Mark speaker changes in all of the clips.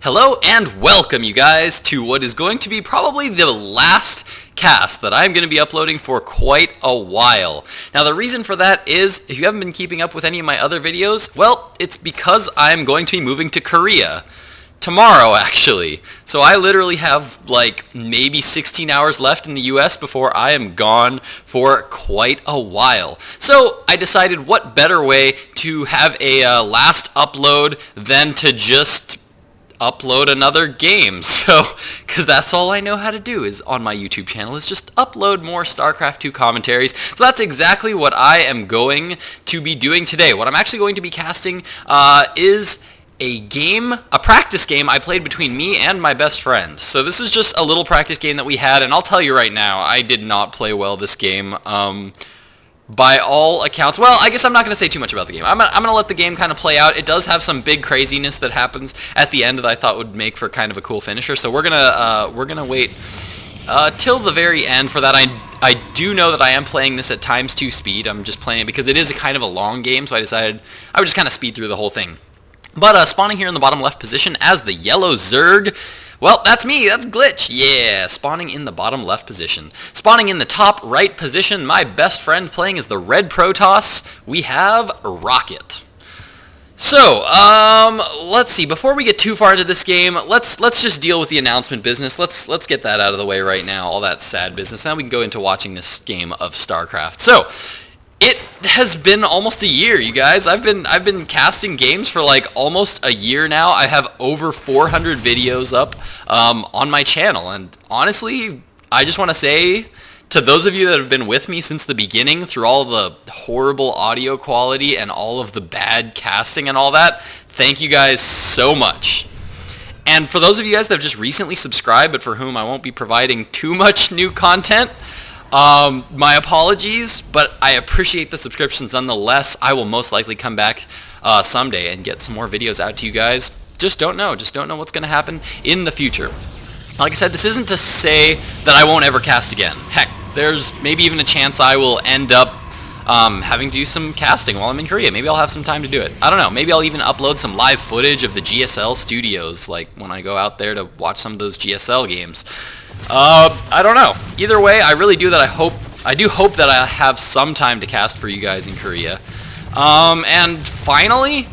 Speaker 1: Hello and welcome, you guys, to what is going to be probably the last cast that I'm going to be uploading for quite a while. Now, the reason for that is, if you haven't been keeping up with any of my other videos, well, it's because I'm going to be moving to Korea. Tomorrow, actually. So I literally have like maybe 16 hours left in the US before I am gone for quite a while. So I decided what better way to have a last upload than to just upload another game. So, because that's all I know how to do is on my YouTube channel is just upload more StarCraft 2 commentaries. So that's exactly what I am going to be doing today. What I'm actually going to be casting is a practice game I played between me and my best friend. So this is just a little practice game that we had, and I'll tell you right now, I did not play well this game. By all accounts, well, I guess I'm not going to say too much about the game. I'm going to let the game kind of play out. It does have some big craziness that happens at the end that I thought would make for kind of a cool finisher. So we're gonna wait till the very end for that. I do know that I am playing this at ×2 speed. I'm just playing it because it is a kind of a long game, so I decided I would just kind of speed through the whole thing. But spawning here in the bottom left position as the yellow Zerg, well, that's me, that's GLiTCH, yeah, spawning in the bottom left position. Spawning in the top right position, my best friend playing as the red Protoss, we have rOckeT. So, let's see, before we get too far into this game, let's just deal with the announcement business. Let's get that out of the way right now, all that sad business. Now we can go into watching this game of StarCraft. So, it has been almost a year, you guys. I've been casting games for like almost a year now. I have over 400 videos up on my channel, and honestly, I just want to say to those of you that have been with me since the beginning through all the horrible audio quality and all of the bad casting and all that, thank you guys so much. And for those of you guys that have just recently subscribed but for whom I won't be providing too much new content, my apologies, but I appreciate the subscriptions nonetheless. I will most likely come back someday and get some more videos out to you guys. Just don't know what's going to happen in the future. Like I said, this isn't to say that I won't ever cast again. Heck, there's maybe even a chance I will end up having to do some casting while I'm in Korea. Maybe I'll have some time to do it. I don't know. Maybe I'll even upload some live footage of the GSL studios, like when I go out there to watch some of those GSL games. I don't know. Either way, I really do I do hope that I have some time to cast for you guys in Korea. And finally,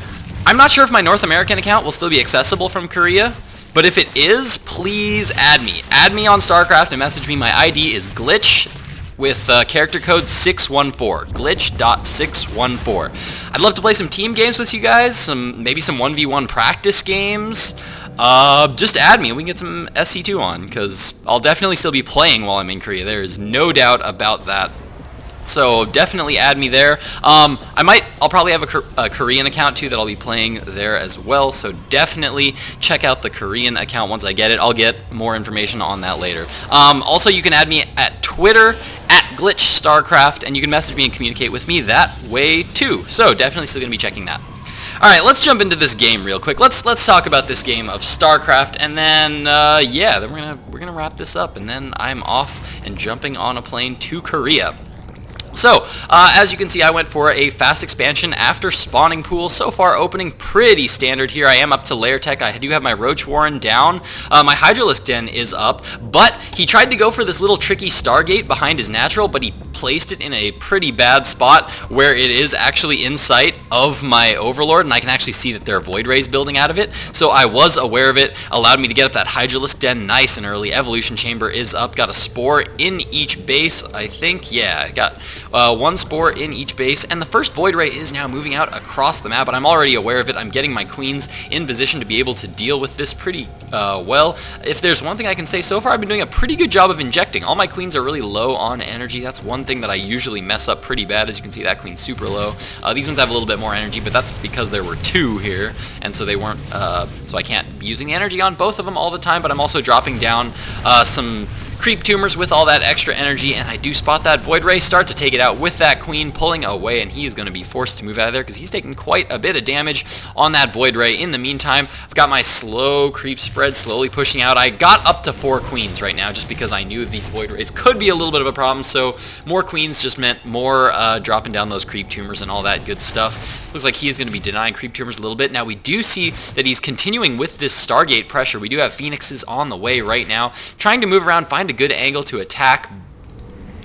Speaker 1: I'm not sure if my North American account will still be accessible from Korea, but if it is, please add me. Add me on StarCraft and message me. My ID is GLiTCH with character code 614, GLiTCH.614. I'd love to play some team games with you guys, maybe some 1v1 practice games. Just add me and we can get some SC2 on, because I'll definitely still be playing while I'm in Korea. There is no doubt about that. So definitely add me there. I'll probably have a Korean account too that I'll be playing there as well. So definitely check out the Korean account once I get it. I'll get more information on that later. Also, you can add me at Twitter at GLiTCHStarCraft, and you can message me and communicate with me that way too. So definitely still gonna be checking that. Alright, let's jump into this game real quick. Let's talk about this game of StarCraft, and then yeah, then we're gonna wrap this up, and then I'm off and jumping on a plane to Korea. So, as you can see, I went for a fast expansion after spawning pool. So far, opening pretty standard here. I am up to layer tech. I do have my Roach Warren down. My Hydralisk Den is up, but he tried to go for this little tricky Stargate behind his natural, but he placed it in a pretty bad spot where it is actually in sight of my Overlord, and I can actually see that there are Void Rays building out of it. So I was aware of it, allowed me to get up that Hydralisk Den nice and early. Evolution Chamber is up, got a Spore in each base, I think. Yeah, I got one Spore in each base, and the first Void Ray is now moving out across the map, but I'm already aware of it. I'm getting my Queens in position to be able to deal with this pretty well. If there's one thing I can say, so far I've been doing a pretty good job of injecting. All my Queens are really low on energy. That's one thing that I usually mess up pretty bad. As you can see, that Queen's super low. These ones have a little bit more energy, but that's because there were two here, and so they weren't, so I can't be using the energy on both of them all the time, but I'm also dropping down some creep tumors with all that extra energy, and I do spot that Void Ray start to take it out with that Queen pulling away, and he is going to be forced to move out of there because he's taking quite a bit of damage on that Void Ray. In the meantime, I've got my slow creep spread slowly pushing out. I got up to 4 Queens right now just because I knew these Void Rays could be a little bit of a problem, so more Queens just meant more dropping down those creep tumors and all that good stuff. Looks like he is going to be denying creep tumors a little bit. Now we do see that he's continuing with this Stargate pressure. We do have Phoenixes on the way right now, trying to move around, find a good angle to attack.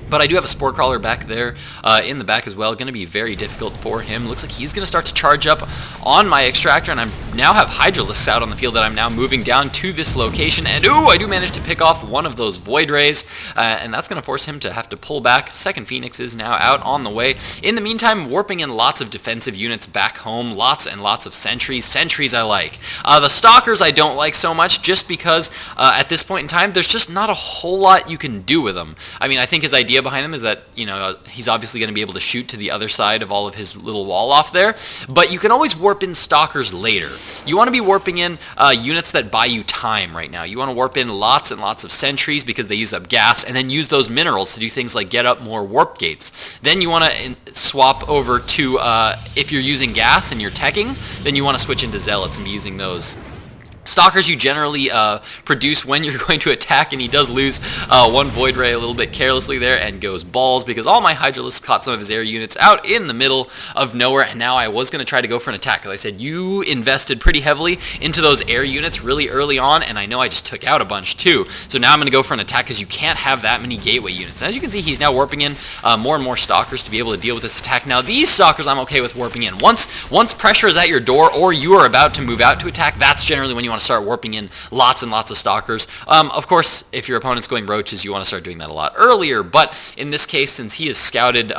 Speaker 1: But I do have a Spore Crawler back there in the back as well. Going to be very difficult for him. Looks like he's going to start to charge up on my Extractor, and I now have Hydralisks out on the field that I'm now moving down to this location. And ooh, I do manage to pick off one of those Void Rays, and that's going to force him to have to pull back. Second Phoenix is now out on the way. In the meantime, warping in lots of defensive units back home. Lots and lots of sentries. Sentries I like. The Stalkers I don't like so much just because at this point in time, there's just not a whole lot you can do with them. I mean, I think his idea behind him is that, you know, he's obviously going to be able to shoot to the other side of all of his little wall off there, but you can always warp in Stalkers later. You want to be warping in units that buy you time right now. You want to warp in lots and lots of sentries because they use up gas, and then use those minerals to do things like get up more warp gates. Then you want to swap over to, if you're using gas and you're teching, then you want to switch into Zealots and be using those. Stalkers you generally produce when you're going to attack, and he does lose one Void Ray a little bit carelessly there and goes balls because all my Hydralisks caught some of his air units out in the middle of nowhere, and now I was going to try to go for an attack. As I said, you invested pretty heavily into those air units really early on, and I know I just took out a bunch too. So now I'm going to go for an attack because you can't have that many gateway units. And as you can see, he's now warping in more and more Stalkers to be able to deal with this attack. Now these Stalkers I'm okay with warping in. Once pressure is at your door or you are about to move out to attack, that's generally when you want to start warping in lots and lots of Stalkers. Of course, if your opponent's going Roaches, you want to start doing that a lot earlier, but in this case, since he has scouted he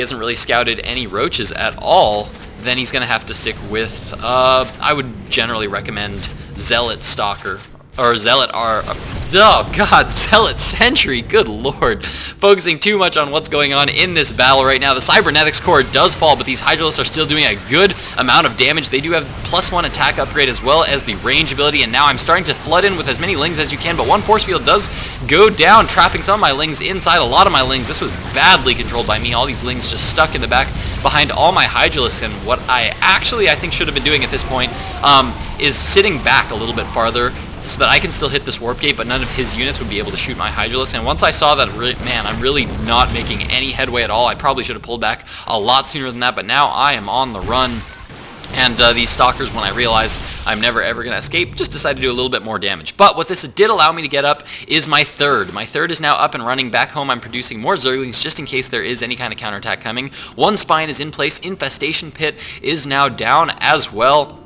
Speaker 1: hasn't really scouted any Roaches at all, then he's going to have to stick with, I would generally recommend Zealot Stalker, or Zealot oh god, Zealot Sentry, good lord. Focusing too much on what's going on in this battle right now. The Cybernetics core does fall, but these Hydralisks are still doing a good amount of damage. They do have +1 attack upgrade as well as the range ability, and now I'm starting to flood in with as many Lings as you can, but one force field does go down, trapping some of my Lings inside a lot of my Lings. This was badly controlled by me. All these Lings just stuck in the back behind all my Hydralisks, and what I think should have been doing at this point is sitting back a little bit farther, so that I can still hit this warp gate, but none of his units would be able to shoot my Hydralisk. And once I saw that, man, I'm really not making any headway at all. I probably should have pulled back a lot sooner than that, but now I am on the run. And these Stalkers, when I realized I'm never ever going to escape, just decided to do a little bit more damage. But what this did allow me to get up is my third. My third is now up and running. Back home, I'm producing more Zerglings just in case there is any kind of counterattack coming. One Spine is in place. Infestation Pit is now down as well.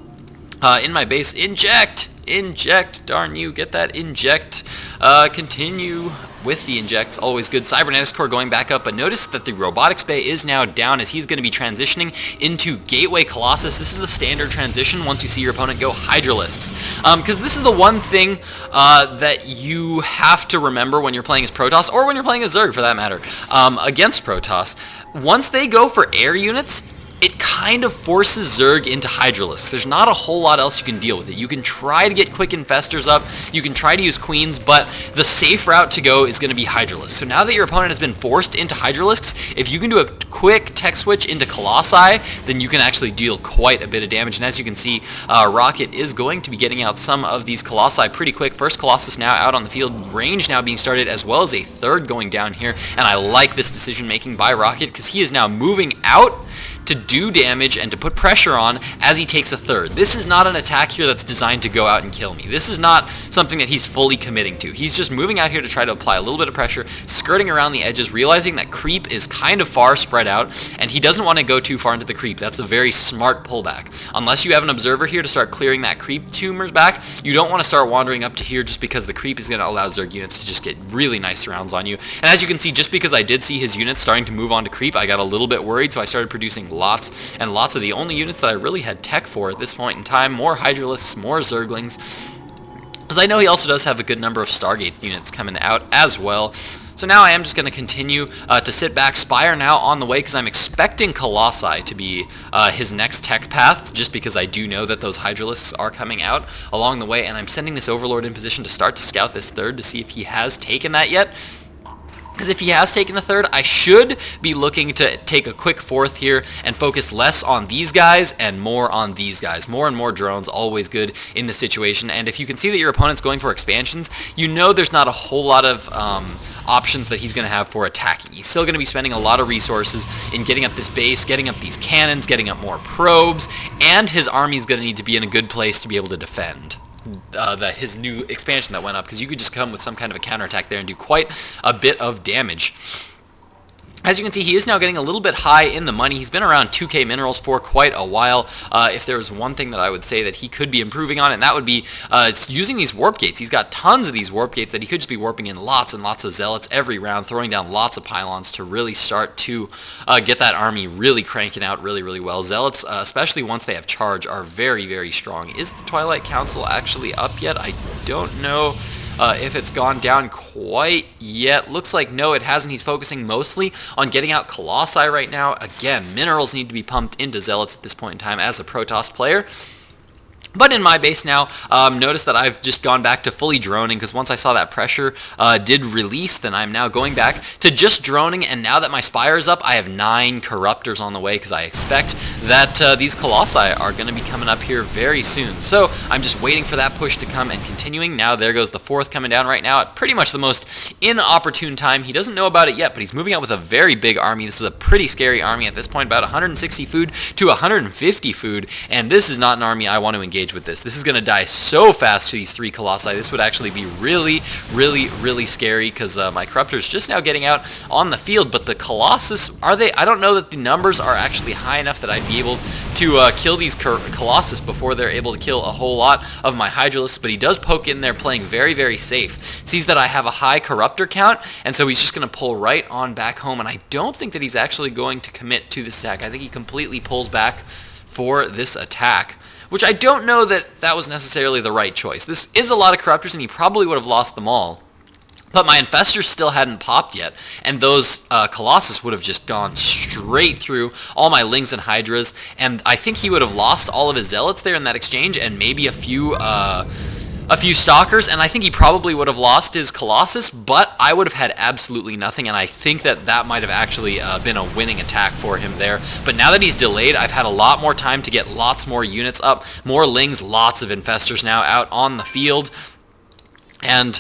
Speaker 1: In my base, inject! Inject, darn you, get that inject. Continue with the injects, always good. Cybernetics core going back up, but notice that the robotics bay is now down as he's going to be transitioning into Gateway Colossus. This is the standard transition once you see your opponent go Hydralisks. Because this is the one thing that you have to remember when you're playing as Protoss, or when you're playing as Zerg for that matter, against Protoss. Once they go for air units, it kind of forces Zerg into Hydralisks. There's not a whole lot else you can deal with it. You can try to get quick Infestors up, you can try to use Queens, but the safe route to go is going to be Hydralisks. So now that your opponent has been forced into Hydralisks, if you can do a quick tech switch into Colossi, then you can actually deal quite a bit of damage. And as you can see, rOckeT is going to be getting out some of these Colossi pretty quick. First Colossus now out on the field, range now being started, as well as a third going down here. And I like this decision making by rOckeT because he is now moving out to do damage and to put pressure on as he takes a third. This is not an attack here that's designed to go out and kill me. This is not something that he's fully committing to. He's just moving out here to try to apply a little bit of pressure, skirting around the edges, realizing that creep is kind of far spread out, and he doesn't want to go too far into the creep. That's a very smart pullback. Unless you have an observer here to start clearing that creep tumors back, you don't want to start wandering up to here just because the creep is going to allow Zerg units to just get really nice rounds on you. And as you can see, just because I did see his units starting to move on to creep, I got a little bit worried, so I started producing lots and lots of the only units that I really had tech for at this point in time. More Hydralisks, more Zerglings. Because I know he also does have a good number of Stargate units coming out as well. So So now I am just going to continue to sit back, Spire now on the way, because I'm expecting Colossi to be his next tech path, just because I do know that those Hydralisks are coming out along the way, and I'm sending this Overlord in position to start to scout this third to see if he has taken that yet. Because if he has taken the third, I should be looking to take a quick fourth here and focus less on these guys and more on these guys. More and more drones, always good in this situation. And if you can see that your opponent's going for expansions, you know there's not a whole lot of options that he's going to have for attacking. He's still going to be spending a lot of resources in getting up this base, getting up these cannons, getting up more probes, and his army's going to need to be in a good place to be able to defend his new expansion that went up, because you could just come with some kind of a counterattack there and do quite a bit of damage. As you can see, he is now getting a little bit high in the money. He's been around 2k minerals for quite a while. If there was one thing that I would say that he could be improving on, and that would be it's using these warp gates. He's got tons of these warp gates that he could just be warping in lots and lots of zealots every round, throwing down lots of pylons to really start to get that army really cranking out really, really well. Zealots, especially once they have charge, are very, very strong. Is the Twilight Council actually up yet? I don't know. If it's gone down quite yet. Looks like no, it hasn't. He's focusing mostly on getting out Colossi right now. Again, minerals need to be pumped into Zealots at this point in time as a Protoss player. But in my base now, notice that I've just gone back to fully droning, because once I saw that pressure did release, then I'm now going back to just droning, and now that my Spire is up, I have 9 Corruptors on the way, because I expect that these Colossi are going to be coming up here very soon. So I'm just waiting for that push to come and continuing. Now there goes the 4th coming down right now at pretty much the most inopportune time. He doesn't know about it yet, but he's moving out with a very big army. This is a pretty scary army at this point, about 160 food to 150 food, and this is not an army I want to engage with this. This is going to die so fast to these 3 Colossi. This would actually be really, really, really scary, because my Corruptor's just now getting out on the field, but the Colossus, are they? I don't know that the numbers are actually high enough that I'd be able to kill these Colossus before they're able to kill a whole lot of my Hydralisks, but he does poke in there playing very, very safe. Sees that I have a high Corruptor count, and so he's just going to pull right on back home, and I don't think that he's actually going to commit to this attack. I think he completely pulls back for this attack, which I don't know that that was necessarily the right choice. This is a lot of Corruptors, and he probably would have lost them all. But my Infestors still hadn't popped yet, and those Colossus would have just gone straight through all my Lings and Hydras, and I think he would have lost all of his Zealots there in that exchange, and maybe a few Stalkers, and I think he probably would have lost his Colossus, but I would have had absolutely nothing, and I think that that might have actually been a winning attack for him there. But now that he's delayed, I've had a lot more time to get lots more units up, more Lings, lots of Infestors now out on the field. And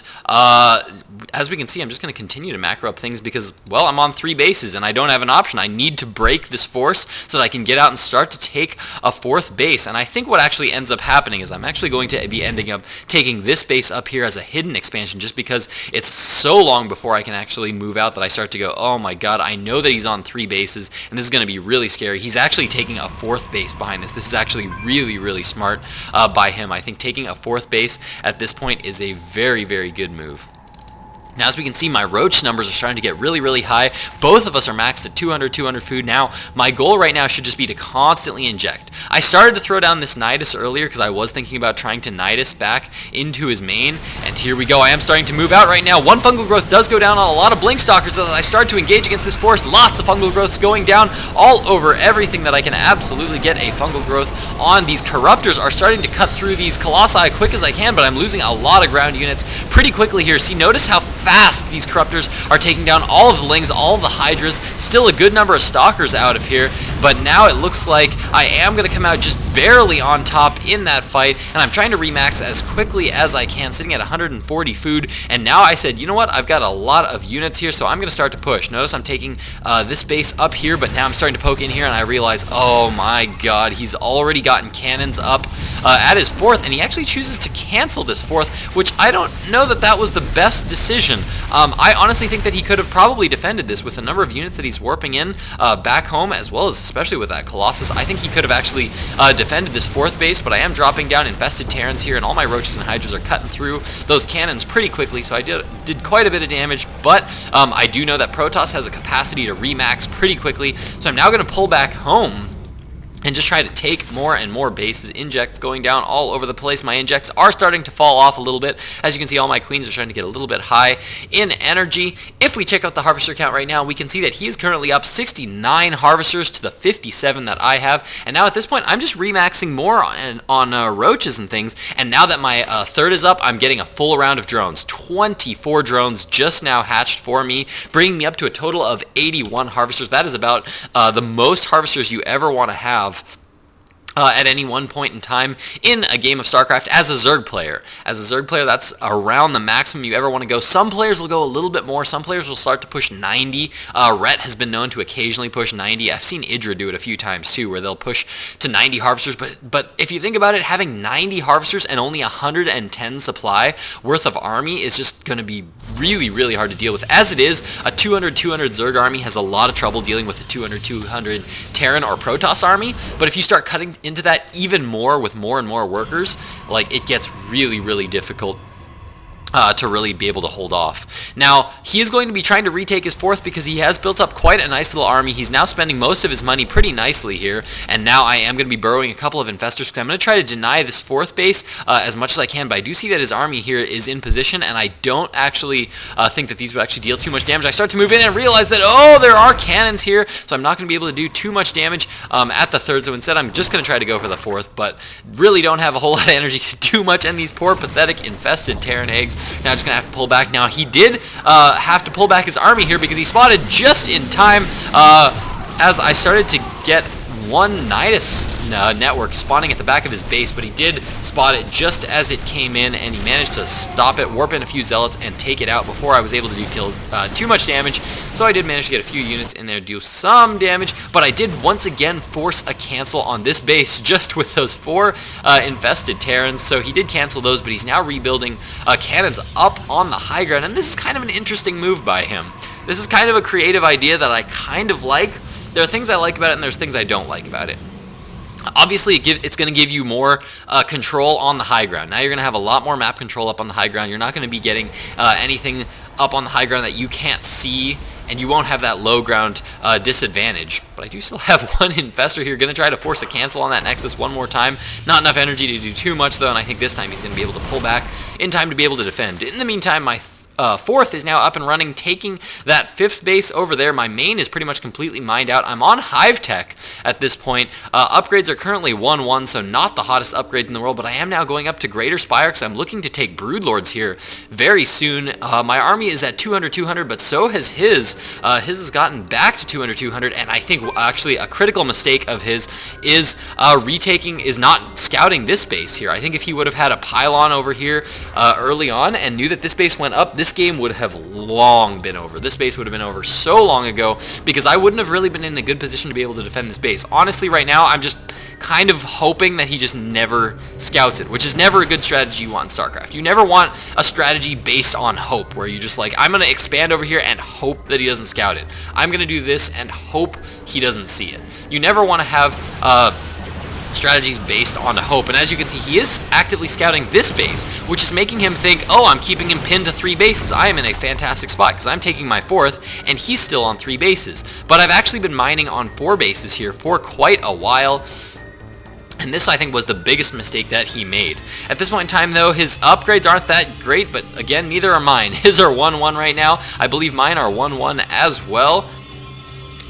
Speaker 1: as we can see, I'm just going to continue to macro up things because, well, I'm on 3 bases and I don't have an option. I need to break this force so that I can get out and start to take a 4th base. And I think what actually ends up happening is I'm actually going to be ending up taking this base up here as a hidden expansion, just because it's so long before I can actually move out that I start to go, oh my god, I know that he's on 3 bases and this is going to be really scary. He's actually taking a 4th base behind this. This is actually really, really smart by him. I think taking a 4th base at this point is a very, very good move. Now, as we can see, my roach numbers are starting to get really, really high. Both of us are maxed at 200 food. Now, my goal right now should just be to constantly inject. I started to throw down this Nidus earlier because I was thinking about trying to Nidus back into his main, and here we go. I am starting to move out right now. 1 fungal growth does go down on a lot of Blink Stalkers, so as I start to engage against this force, lots of fungal growths going down all over everything that I can absolutely get a fungal growth on. These Corruptors are starting to cut through these Colossi quick as I can, but I'm losing a lot of ground units pretty quickly here. See, notice how fast these Corruptors are taking down all of the Lings, all of the Hydras. Still a good number of Stalkers out of here, but now it looks like I am going to come out just barely on top in that fight, and I'm trying to remax as quickly as I can, sitting at 140 food, and now I said, you know what, I've got a lot of units here, so I'm going to start to push. Notice I'm taking this base up here, but now I'm starting to poke in here, and I realize, oh my god, he's already gotten cannons up at his 4th, and he actually chooses to cancel this 4th, which I don't know that that was the best decision. I honestly think that he could have probably defended this with the number of units that he's warping in back home, as well as especially with that Colossus. I think he could have actually defended this 4th base, but I am dropping down infested Terrans here, and all my Roaches and Hydras are cutting through those cannons pretty quickly, so I did quite a bit of damage, but I do know that Protoss has a capacity to remax pretty quickly, so I'm now going to pull back home. and just try to take more and more bases. Injects going down all over the place. My injects are starting to fall off a little bit. As you can see, all my queens are starting to get a little bit high in energy. If we check out the harvester count right now, we can see that he is currently up 69 harvesters to the 57 that I have. And now at this point, I'm just remaxing more on roaches and things. And now that my third is up, I'm getting a full round of drones. 24 drones just now hatched for me, bringing me up to a total of 81 harvesters. That is about the most harvesters you ever want to have at any one point in time in a game of StarCraft as a Zerg player. As a Zerg player, that's around the maximum you ever want to go. Some players will go a little bit more. Some players will start to push 90. rEcT has been known to occasionally push 90. I've seen Idra do it a few times too, where they'll push to 90 harvesters. But if you think about it, having 90 harvesters and only 110 supply worth of army is just going to be really, really hard to deal with. As it is, a 200-200 Zerg army has a lot of trouble dealing with a 200-200 Terran or Protoss army. But if you start cutting into that even more with more and more workers, like, it gets really, really difficult to really be able to hold off. Now, he is going to be trying to retake his fourth because he has built up quite a nice little army. He's now spending most of his money pretty nicely here, and now I am going to be burrowing a couple of infestors because I'm going to try to deny this fourth base as much as I can, but I do see that his army here is in position, and I don't actually think that these would actually deal too much damage. I start to move in and realize that, oh, there are cannons here, so I'm not going to be able to do too much damage at the third, so instead I'm just going to try to go for the fourth, but really don't have a whole lot of energy to do much, and these poor, pathetic, infested Terran eggs now just going to have to pull back. Now, he did have to pull back his army here because he spotted just in time as I started to get one Nidus network spawning at the back of his base, but he did spot it just as it came in, and he managed to stop it, warp in a few zealots, and take it out before I was able to do too much damage. So I did manage to get a few units in there to do some damage, but I did once again force a cancel on this base just with those 4 infested Terrans. So he did cancel those, but he's now rebuilding cannons up on the high ground, and this is kind of an interesting move by him. This is kind of a creative idea that I kind of like. There are things I like about it, and there's things I don't like about it. Obviously, it's going to give you more control on the high ground. Now you're going to have a lot more map control up on the high ground. You're not going to be getting anything up on the high ground that you can't see, and you won't have that low ground disadvantage. But I do still have one infestor here. Going to try to force a cancel on that Nexus one more time. Not enough energy to do too much, though, and I think this time he's going to be able to pull back in time to be able to defend. In the meantime, my fourth is now up and running, taking that fifth base over there. My main is pretty much completely mined out. I'm on Hive Tech at this point. Upgrades are currently 1-1, so not the hottest upgrades in the world, but I am now going up to Greater Spire because I'm looking to take Broodlords here very soon. My army is at 200-200, but so has his. His has gotten back to 200-200, and I think actually a critical mistake of his is not scouting this base here. I think if he would have had a pylon over here early on and knew that this base went up, this game would have long been over. This base would have been over so long ago because I wouldn't have really been in a good position to be able to defend this base. Honestly, right now, I'm just kind of hoping that he just never scouts it, which is never a good strategy you want in StarCraft. You never want a strategy based on hope, where you just like, I'm going to expand over here and hope that he doesn't scout it. I'm going to do this and hope he doesn't see it. You never want to have strategies based on hope, and as you can see, he is actively scouting this base, which is making him think, oh, I'm keeping him pinned to 3 bases. I am in a fantastic spot because I'm taking my fourth and he's still on 3 bases. But I've actually been mining on 4 bases here for quite a while, and this, I think, was the biggest mistake that he made. At this point in time, though, his upgrades aren't that great, but again, neither are mine. His are 1-1 right now. I believe mine are 1-1 as well.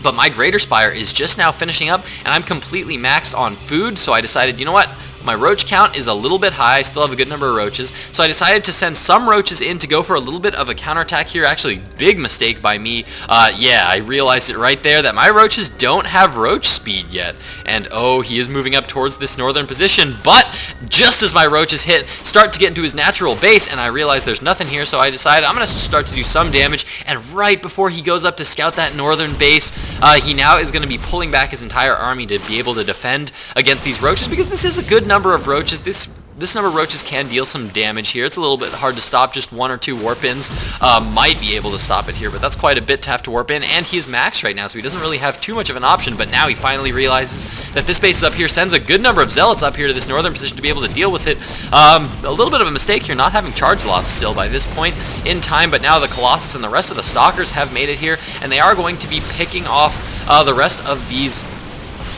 Speaker 1: But my Greater Spire is just now finishing up, and I'm completely maxed on food, so I decided, you know what? My roach count is a little bit high. I still have a good number of roaches, so I decided to send some roaches in to go for a little bit of a counterattack here. Actually, big mistake by me. Yeah, I realized it right there that my roaches don't have roach speed yet, and oh, he is moving up towards this northern position, but just as my roaches start to get into his natural base, and I realize there's nothing here, so I decided I'm going to start to do some damage, and right before he goes up to scout that northern base, he now is going to be pulling back his entire army to be able to defend against these roaches, because this is a good number of roaches. This number of roaches can deal some damage here. It's a little bit hard to stop. Just 1 or 2 warp-ins might be able to stop it here, but that's quite a bit to have to warp in, and he is maxed right now, so he doesn't really have too much of an option, but now he finally realizes that this base is up here, sends a good number of zealots up here to this northern position to be able to deal with it. A little bit of a mistake here, not having charge lots still by this point in time, but now the Colossus and the rest of the Stalkers have made it here, and they are going to be picking off the rest of these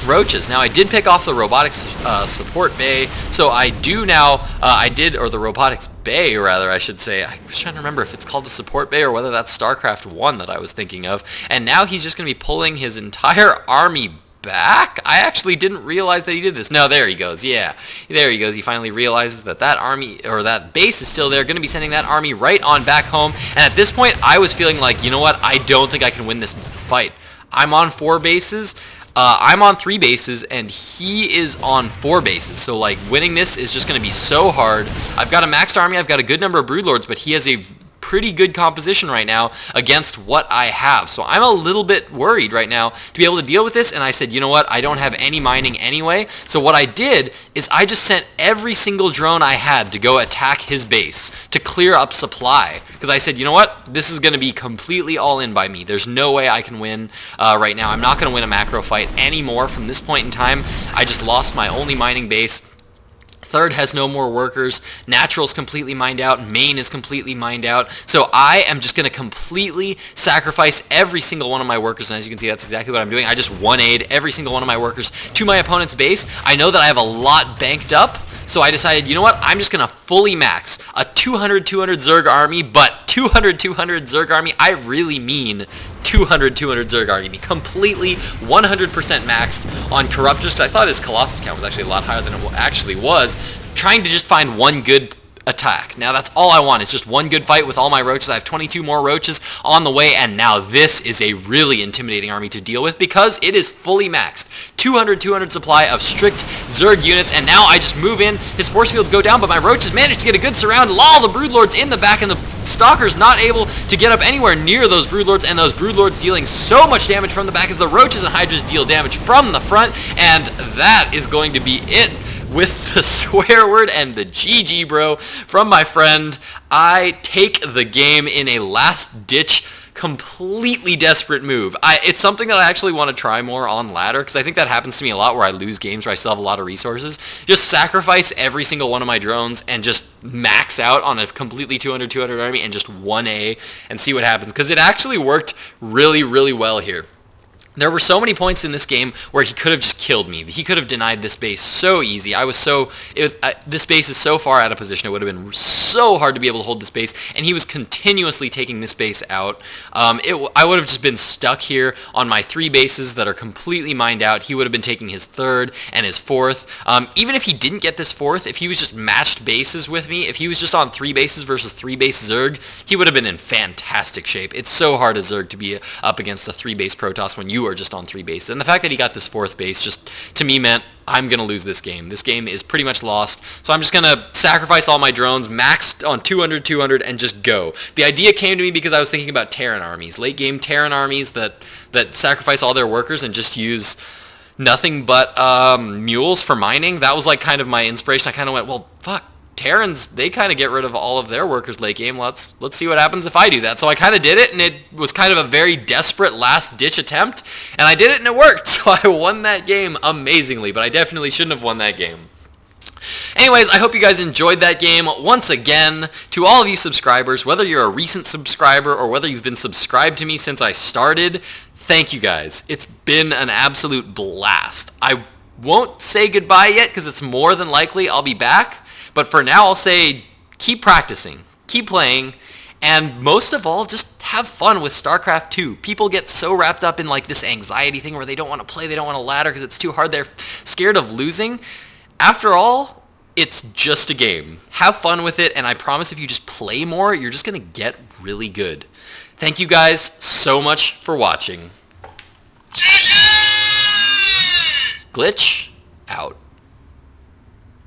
Speaker 1: roaches. Now I did pick off the robotics support bay, so I do now, or the robotics bay rather I should say. I was trying to remember if it's called the support bay or whether that's StarCraft 1 that I was thinking of. And now he's just going to be pulling his entire army back? I actually didn't realize that he did this. No, there he goes. Yeah, there he goes. He finally realizes that that army, or that base is still there. Going to be sending that army right on back home. And at this point, I was feeling like, you know what? I don't think I can win this fight. I'm on 4 bases. I'm on 3 bases, and he is on 4 bases. So, like, winning this is just going to be so hard. I've got a maxed army. I've got a good number of broodlords, but he has a pretty good composition right now against what I have. So I'm a little bit worried right now to be able to deal with this, and I said, you know what, I don't have any mining anyway. So what I did is I just sent every single drone I had to go attack his base to clear up supply, because I said, you know what, this is going to be completely all in by me. There's no way I can win right now. I'm not going to win a macro fight anymore from this point in time. I just lost my only mining base. Third has no more workers. Natural's completely mined out. Main is completely mined out. So I am just going to completely sacrifice every single one of my workers. And as you can see, that's exactly what I'm doing. I just 1A'd every single one of my workers to my opponent's base. I know that I have a lot banked up. So I decided, you know what, I'm just going to fully max a 200 Zerg army, but 200 Zerg army, I really mean 200 Zerg army, completely 100% maxed on Corruptors, because I thought his Colossus count was actually a lot higher than it actually was, trying to just find one good attack. Now that's all I want, is just one good fight with all my roaches. I have 22 more roaches on the way, and now this is a really intimidating army to deal with because it is fully maxed. 200 supply of strict Zerg units, and now I just move in. His force fields go down, but my roaches manage to get a good surround. Lull the broodlords in the back, and the stalkers not able to get up anywhere near those broodlords, and those broodlords dealing so much damage from the back as the roaches and hydras deal damage from the front, and that is going to be it with the swear word and the GG, bro, from my friend. I take the game in a last-ditch, completely desperate move. It's something that I actually want to try more on ladder, because I think that happens to me a lot where I lose games where I still have a lot of resources. Just sacrifice every single one of my drones and just max out on a completely 200 army and just 1A and see what happens, because it actually worked really, really well here. There were so many points in this game where he could have just killed me. He could have denied this base so easy. This base is so far out of position, it would have been so hard to be able to hold this base, and he was continuously taking this base out. I would have just been stuck here on my 3 bases that are completely mined out. He would have been taking his 3rd and his 4th. Even if he didn't get this 4th, if he was just matched bases with me, if he was just on 3 bases versus 3 base Zerg, he would have been in fantastic shape. It's so hard as Zerg to be up against a 3 base Protoss when you are just on 3 bases. And the fact that he got this 4th base just, to me, meant I'm going to lose this game. This game is pretty much lost. So I'm just going to sacrifice all my drones, maxed on 200, and just go. The idea came to me because I was thinking about Terran armies. Late game Terran armies that sacrifice all their workers and just use nothing but mules for mining. That was like kind of my inspiration. I kind of went, well, fuck. Terrans, they kind of get rid of all of their workers late game. Let's see what happens if I do that. So I kind of did it, and it was kind of a very desperate last-ditch attempt, and I did it, and it worked. So I won that game amazingly, but I definitely shouldn't have won that game. Anyways, I hope you guys enjoyed that game. Once again, to all of you subscribers, whether you're a recent subscriber or whether you've been subscribed to me since I started, thank you guys. It's been an absolute blast. I won't say goodbye yet because it's more than likely I'll be back. But for now, I'll say keep practicing, keep playing, and most of all, just have fun with StarCraft 2. People get so wrapped up in like this anxiety thing where they don't want to play, they don't want to ladder because it's too hard, they're scared of losing. After all, it's just a game. Have fun with it, and I promise if you just play more, you're just going to get really good. Thank you guys so much for watching. GLiTCH out.